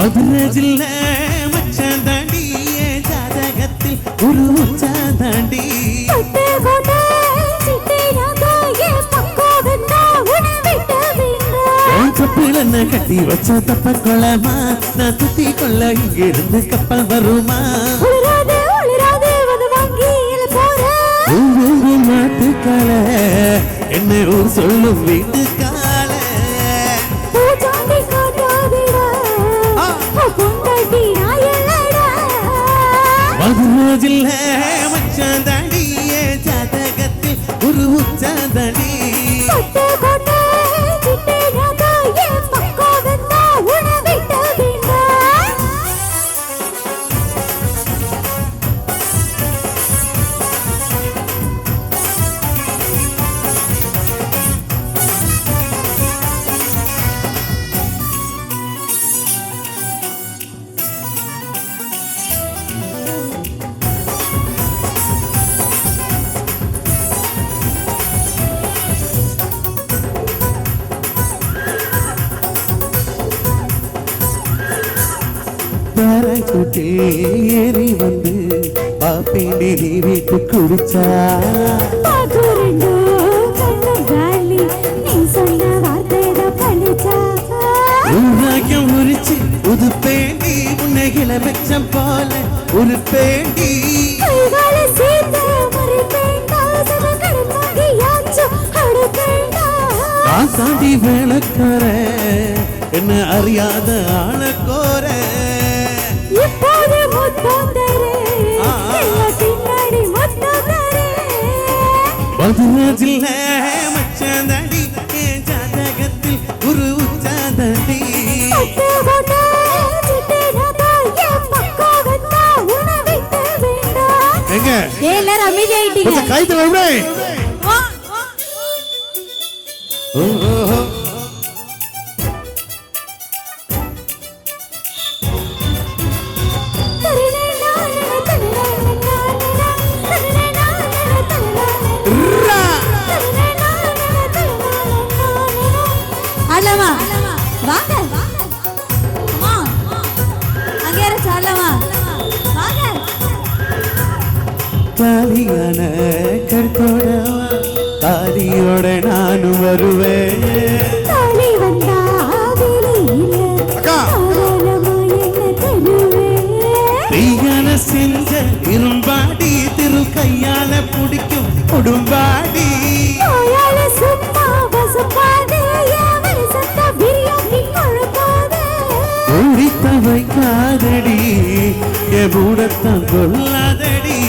மதுரை ஜில்ல மச்சான் தாண்டி ஜாதகத்தில் ஒரு உச்சான் தாண்டி கப்பில கட்டி வச்ச தப்ப கொள்ளமா நான் துத்தி கொள்ள இங்கிருந்து கப்பல் வருமா நாட்டுக்கால என்ன ஊர் சொல்லும் வீட்டுக்கால மதுரோஜில்ல மச்சான் தாண்டி ஜாதகத்தில் ஒரு உச்சான் தாண்டி ஏறி வந்து பாப்பேண்டி நீ வீட்டு குடிச்சா உரிச்சு புது பேண்டி உன்னைகில மெச்சம் போல ஒரு பேண்டி தாண்டி வேலைக்கார என்ன அறியாத ஆளக்கோர மதுரோஜில்ல மச்சான் தாண்டி ஜாதகத்தில் ஒரு உச்சான் தாண்டி எங்க எல்லாரும் அமைதியாயிட்டீங்க கைது வைப்ரே ஓஹோ தாலியான கருத்தோடவா தாலியோட நானும் வருவேன் தீயான செஞ்ச இரும்பாடி திரு கையால பிடிக்கும் கொடும்பாடி உடித்தவை காதடி எபூடத்தான் கொள்ளாதடி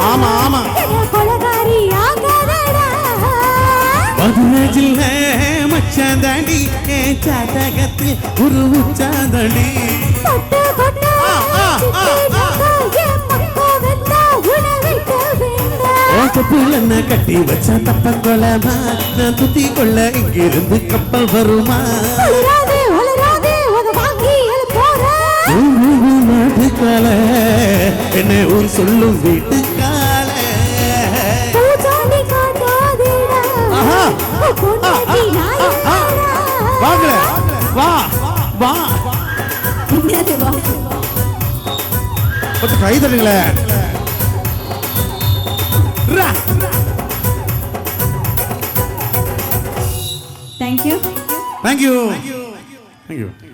ஆமா ஆமா மதுரோஜில்ல மச்சான் தாண்டி ஜாதகத்தில் ஒரு உச்சான் தாண்டி புள்ள கட்டி வச்சா தப்ப கொள்ளமா நான் துத்தி கொள்ள இங்கிருந்து கப்பல் வருமா நாட்டுக்கால என்ன ஊர் சொல்லும் வீட்டுக்கால வா வா கை தருங்களே Thank you. Thank you. Thank you.